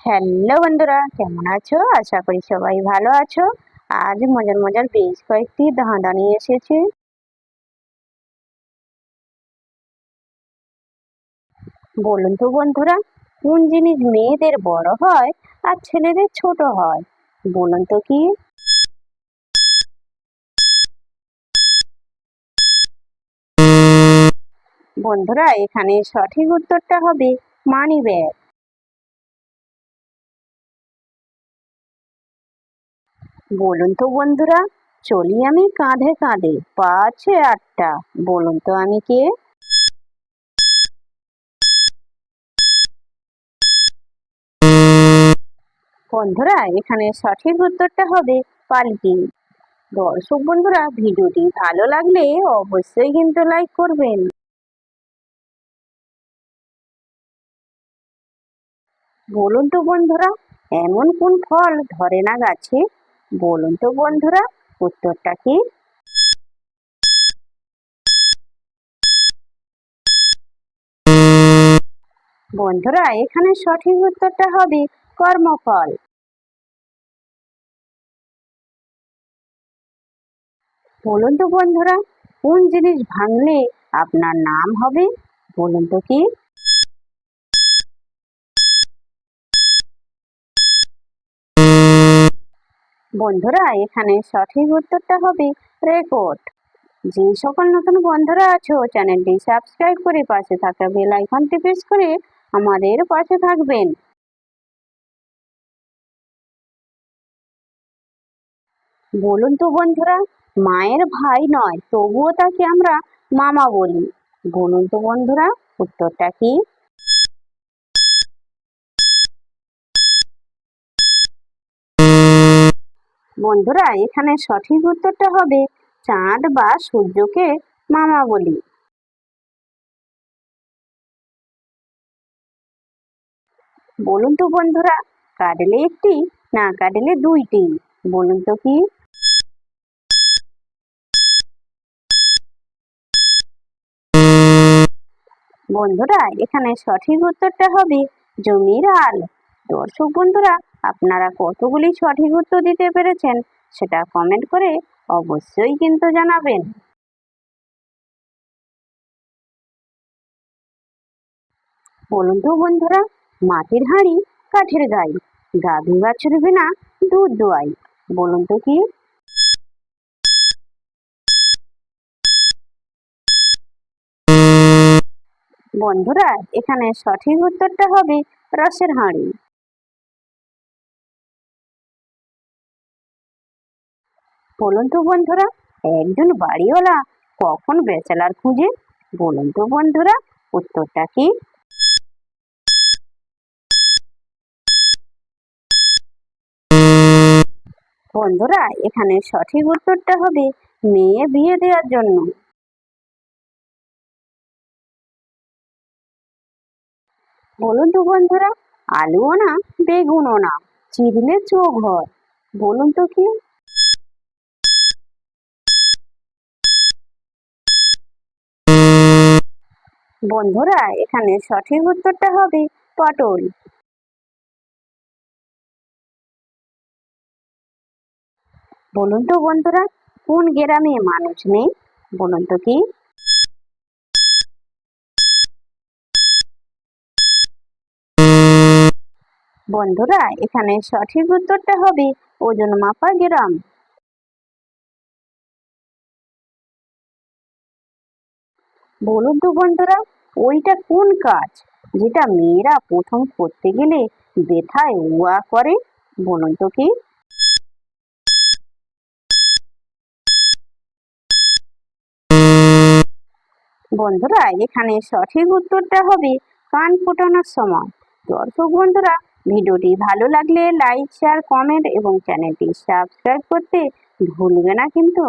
Hello বন্ধুরা, কেমন আছো? আশা করি সবাই ভালো আছো। আজ মজার মজার বেশ কয়েকটি ধাঁধা নিয়ে এসেছি। বলুন তো বন্ধুরা, কোন জিনিস মেয়েদের বড় হয় আর ছেলেদের ছোট হয়? বলুন তো কি? বন্ধুরা, এখানে সঠিক উত্তরটা হবে মানি ব্যাগ। বলুন তো বন্ধুরা, চলি আমি কাঁধে কাঁধে, পা আছে 8টা। বলুন তো আমি কে? বন্ধুরা, এখানে সঠিক উত্তরটা হবে পালকি। দর্শক বন্ধুরা, ভিডিওটি ভালো লাগলে অবশ্যই কিন্তু লাইক করবেন। বলুন তো বন্ধুরা, এমন কোন ফল ধরে না গাছে? বলুন তো বন্ধুরা, উত্তরটা কি? বন্ধুরা, এখানে সঠিক উত্তরটা হবে কর্মফল। বলুন তো বন্ধুরা, কোন জিনিস ভাঙলে আপনার নাম হবে? বলুন তো কি? বন্ধুরা, এখানে সঠিক উত্তরটা হবে রেকর্ড। যে সকল নতুন বন্ধুরা আছো, চ্যানেলটি সাবস্ক্রাইব করে পাশে থাকা বেল আইকনটি প্রেস করে আমাদের পাশে থাকবেন। বলুন তো বন্ধুরা, মায়ের ভাই নয় তবুও তাকে আমরা মামা বলি। বলুন তো বন্ধুরা, উত্তরটা কি? বন্ধুরা, এখানে সঠিক উত্তরটা হবে চাঁদ বা সূর্যকে মামা বলি। বলুন তো বন্ধুরা, কাটলে একটি, না কাটলে দুইটি। বলুন তো কি? বন্ধুরা, এখানে সঠিক উত্তরটা হবে জমির আল। দর্শক বন্ধুরা, আপনারা কতগুলি সঠিক উত্তর দিতে পেরেছেন সেটা কমেন্ট করে অবশ্যই কিন্তু জানাবেন। বলুন তো বন্ধুরা, মাটির হাঁড়ি কাঠের গাই, গাভী বাছুর বিনা দুধ দোয়াই। বলুন তো কি? বন্ধুরা, এখানে সঠিক উত্তরটা হবে রসের হাঁড়ি। বলুন তো বন্ধুরা, একজন বাড়িওয়ালা কখন ব্যাচেলার খুঁজে? বলুন তো বন্ধুরা, উত্তরটা কি? বন্ধুরা, এখানে সঠিক উত্তরটা হবে মেয়ে বিয়ে দেওয়ার জন্য। বলুন তো বন্ধুরা, আলুও না বেগুনও না, চিরলে চোখ হয়। বলুন তো কি? বন্ধুরা, এখানে সঠিক উত্তরটা হবে পটল। বলুন তো বন্ধুরা, কোন গ্রামে মানুষ নেই? বলুন তো কি? বন্ধুরা, এখানে সঠিক উত্তরটা হবে ওজন মাপা গ্রাম। বলুন তো বন্ধুরা, ওইটা কোন কাজ যেটা মেয়েরা প্রথম করতে গেলে ব্যথায় উয়া করে? বলুন তো কি? বন্ধুরা, এখানে সঠিক উত্তরটা হবে কান ফোটানোর সময়। দর্শক বন্ধুরা, ভিডিওটি ভালো লাগলে লাইক শেয়ার কমেন্ট এবং চ্যানেলটি সাবস্ক্রাইব করতে ভুলবে না কিন্তু।